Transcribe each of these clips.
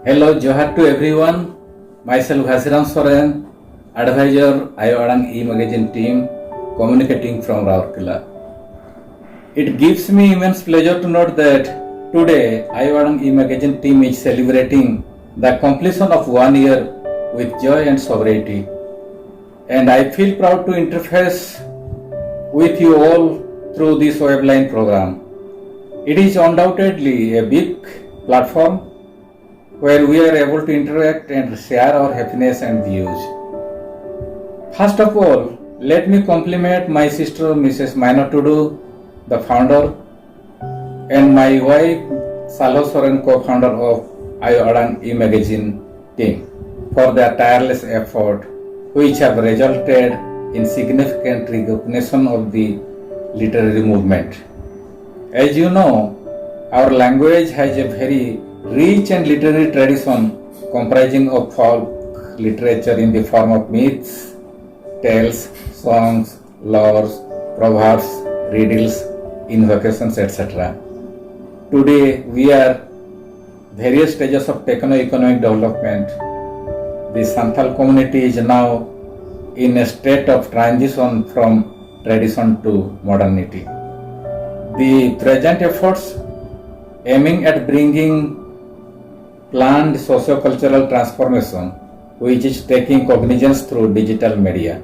Hello, Johar to everyone. Myself Hasiram Soren, advisor Ayo Arang e-magazine team, communicating from Rourkela. It gives me immense pleasure to note that today Ayo Arang e-magazine team is celebrating the completion of 1 year with joy and sobriety. And I feel proud to interface with you all through this webline program. It is undoubtedly a big platform where we are able to interact and share our happiness and views. First of all, let me compliment my sister Mrs. Maina Tudu, the founder, and my wife Salo Soren, co-founder of Ayo Arang e-magazine team, for their tireless effort, which have resulted in significant recognition of the literary movement. As you know, our language has a very rich and literary tradition comprising of folk literature in the form of myths, tales, songs, lores, proverbs, riddles, invocations, etc. Today we are various stages of techno-economic development. The Santhal community is now in a state of transition from tradition to modernity. The present efforts aiming at bringing planned socio-cultural transformation, which is taking cognizance through digital media.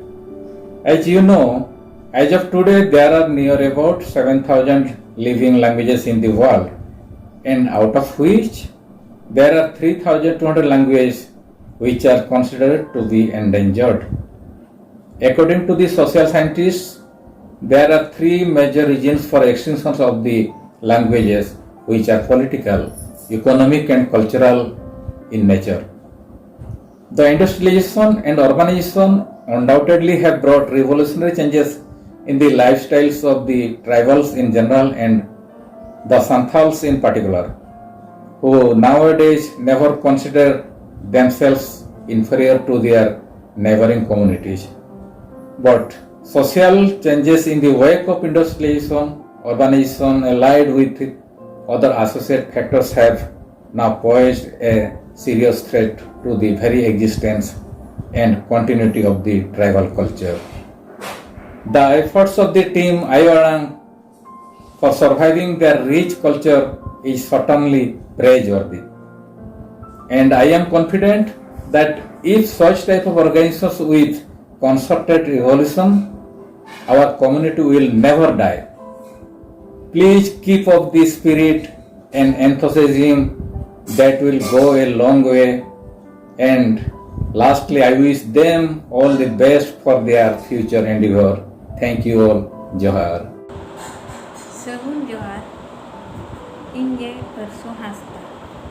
As you know, as of today, there are near about 7,000 living languages in the world, and out of which there are 3,200 languages which are considered to be endangered. According to the social scientists, there are three major reasons for extinction of the languages, which are political, economic and cultural in nature. The industrialization and urbanization undoubtedly have brought revolutionary changes in the lifestyles of the tribals in general and the Santhals in particular, who nowadays never consider themselves inferior to their neighboring communities. But social changes in the wake of industrialization, urbanization, allied with other associated factors, have now posed a serious threat to the very existence and continuity of the tribal culture. The efforts of the team Ayo Arang for surviving their rich culture is certainly praiseworthy. And I am confident that if such type of organizations with concerted evolution, our community will never die. Please keep up this spirit and enthusiasm, that will go a long way. And lastly, I wish them all the best for their future endeavor. Thank you all. Johar. Sagun Johar, Inge Perso Hasta,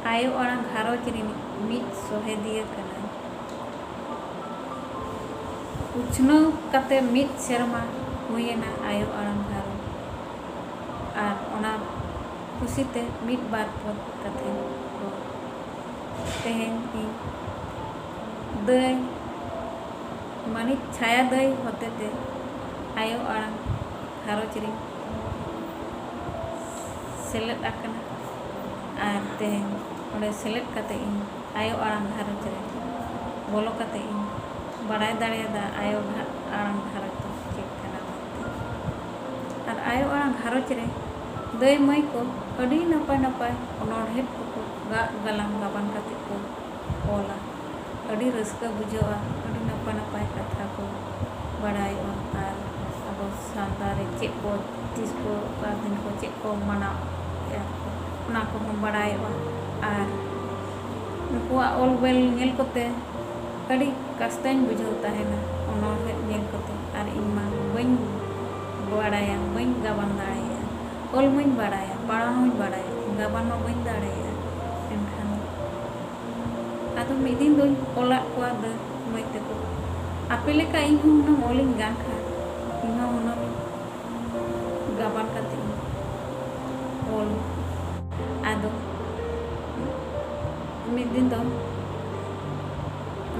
Ayo Arang Gharoj Rini Mid Sohediya Kana. Uchno Kate Mid Serma Huyena Ayo Arang Gharoj. Ar ona kusite mid bar pot kathen ko tehen ᱤᱧ ᱫᱟᱹᱭ ᱢᱟᱱᱤᱠ ᱪᱷᱟᱭᱟ ᱫᱟᱹᱭ ᱦᱚᱛᱮᱛᱮ ᱟᱭᱳ ᱟᱲᱟᱝ ᱜᱷᱟᱨᱚᱸᱡᱽ ᱨᱤᱧ ᱥᱮᱞᱮᱫ ᱟᱠᱟᱱᱟ ᱟᱨ ᱛᱮᱦᱮᱧ ᱚᱸᱰᱮ ᱥᱮᱞᱮᱫ ᱠᱟᱛᱮ ᱤᱧ ᱟᱭᱳ ᱟᱲᱟᱝ ᱜᱷᱟᱨᱚᱸᱡᱽ ᱨᱮ ᱵᱚᱞᱚ ᱠᱟᱛᱮ ᱤᱧ ᱵᱟᱲᱟᱭ ᱫᱟᱲᱮᱭᱟᱫᱟ ᱟᱭᱳ ᱟᱲᱟᱝ ᱜᱷᱟᱨᱚᱸᱡᱽ ᱫᱚ ᱪᱮᱫ ᱠᱟᱱᱟ ᱢᱮᱱᱛᱮ᱾ ᱟᱨ ᱟᱭᱳ ᱟᱲᱟᱝ ᱜᱷᱟᱨᱚᱸᱡᱽ ᱨᱮ ᱫᱟᱹᱭ ᱢᱟᱹᱭ ᱠᱚ ᱟᱹᱰᱤ ᱱᱟᱯᱟᱭ ᱱᱟᱯᱟᱭ ᱚᱱᱚᱬᱦᱮᱸ ᱠᱚᱠᱚ ᱜᱟᱞᱟᱝ ᱜᱟᱵᱟᱱ ᱠᱟᱛᱮ ᱠᱚ ᱚᱞᱟ᱾ ᱟᱹᱰᱤ ᱨᱟᱹᱥᱠᱟᱹ ᱵᱩᱡᱷᱟᱹᱜᱼᱟ, ᱟᱹᱰᱤ ᱱᱟᱯᱟᱭ ᱱᱟᱯᱟᱭ ᱠᱟᱛᱷᱟ ᱠᱚ ᱵᱟᱲᱟᱭᱚᱜᱼᱟ ᱟᱨ ᱟᱵᱚ ᱥᱟᱶᱛᱟ ᱨᱮ ᱪᱮᱫ ᱠᱚ ᱛᱤᱥ ko ᱚᱠᱟ ᱫᱤᱱ ᱠᱚ ᱪᱮᱫ ᱠᱚ ᱢᱟᱱᱟᱣᱮᱜᱼᱟ ᱚᱱᱟ ᱠᱚᱦᱚᱸ ᱵᱟᱲᱟᱭᱚᱜᱼᱟ᱾ ᱟᱨ ᱩᱱᱠᱩᱣᱟᱜ ᱚᱞ ᱵᱮᱞ ᱧᱮᱞ ᱠᱚᱛᱮ ᱟᱹᱰᱤ ᱠᱟᱥᱛᱟᱧ ᱵᱩᱡᱷᱟᱹᱣ ᱛᱟᱦᱮᱱᱟ ᱚᱱᱚᱬᱦᱮᱸ ᱧᱮᱞ ᱠᱚᱛᱮ᱾ ᱟᱨ ᱤᱧ ᱢᱟ ᱵᱟᱹᱧ ᱵᱟᱲᱟᱭᱟ, ᱵᱟᱹᱧ ᱜᱟᱵᱟᱱ ᱫᱟᱲᱮᱭᱟᱜᱼᱟ, ᱚᱞ ᱢᱟᱧ ᱵᱟᱲᱟᱭᱟ, ᱯᱟᱲᱦᱟᱣ ᱦᱚᱧ ᱵᱟᱲᱟᱭᱟ, ᱜᱟᱵᱟᱱ ᱦᱚᱸ ᱵᱟᱹᱧ ᱫᱟᱲᱮᱭᱟᱜᱼᱟ᱾ ᱮᱱᱠᱷᱟᱱ ᱟᱫᱚ ᱢᱤᱫ ᱫᱤᱱ ᱫᱚᱧ ᱚᱞᱟᱫ ᱠᱚᱣᱟ ᱫᱟᱹᱭ ᱢᱟᱹᱭ ᱛᱟᱠᱚ, ᱟᱯᱮ ᱞᱮᱠᱟ ᱤᱧ ᱦᱚᱸ ᱦᱩᱱᱟᱹᱝ ᱚᱞᱤᱧ ᱜᱟᱱ ᱠᱷᱟᱱ ᱤᱧ ᱦᱚᱸ ᱦᱩᱱᱟᱹᱝ ᱜᱟᱵᱟᱱ ᱠᱟᱛᱮ ᱤᱧ ᱚᱞ᱾ ᱟᱫᱚ ᱢᱤᱫ ᱫᱤᱱ ᱫᱚ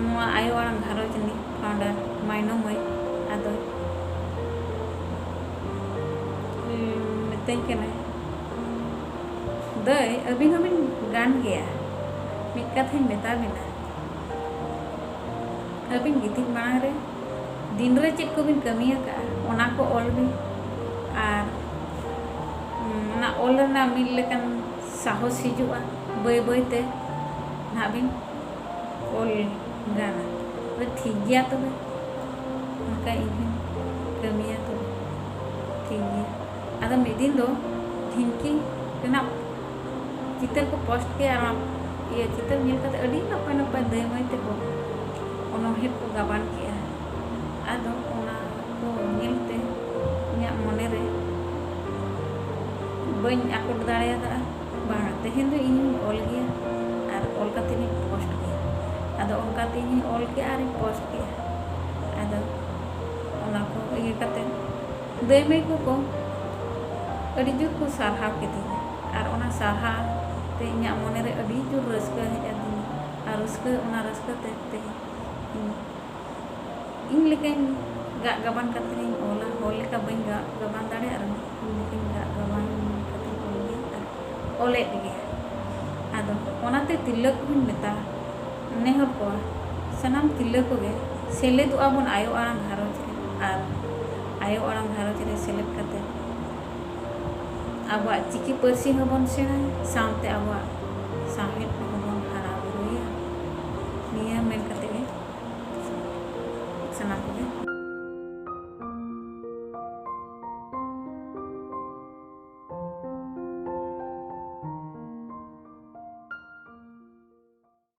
ᱱᱚᱣᱟ ᱟᱭᱳ ᱟᱲᱟᱝ ᱜᱷᱟᱨᱚᱸᱡᱽ ᱨᱤᱱᱤᱡ ᱯᱷᱟᱣᱩᱱᱰᱟᱨ ᱢᱟᱭᱱᱚ ᱢᱟᱹᱭ ᱟᱫᱚᱭ ᱢᱤᱛᱟᱹᱧ ᱠᱟᱱᱟᱭ, ᱫᱟᱹᱭ ᱟᱹᱵᱤᱱ ᱦᱚᱸᱵᱤᱱ ᱜᱟᱱ ᱜᱮᱭᱟ, मिद कथाᱧ मेता बिना अबिन गितिज मांग रे दिन रे चेक को बिन कमी का ओना को ऑल बिन आर ना ऑल ना मिल लेकन साहस हिजुआ बय बय ते ना बिन ऑल गाना तो ठीक गया तो उनका इन कमिया तो ठीक गया अदा मिदिन दो ढिंकी ना चित्र को पोस्ट के ये चित्र मिल करते अड़ी नपाय नपाय दे मय ते को ओनोहे को गाबान के आदो ओना को मिलते इया मने रे बन आकोट दाड़ेदा बाहा तेहेन दो इन ऑल गया और ऑल करते नि पोस्ट गया आदो ओनका ते इन ऑल के और पोस्ट गया आदो ओना को ये करते दे मय को अड़ी जुर को सारहा के दी और ओना सारहा ते इया मने रे अड़ी जुर रस्का हे आदि और रस्का ओना रस्का ते इन लेकिन गाबान करते ओला होल लेका बन गाबान दाड़े और लेकिन गाबान करते ओले गया आदो ओनाते तिलक को मेता नेहर को सनाम तिलक को गे सेलेद आबन आयो आराम घारोज रे और आयो आराम घारोज रे सेलेद करते आबा चिकी परसी हबन सेना सामते आबा साहेब हबन हारा बुरुया निया मेन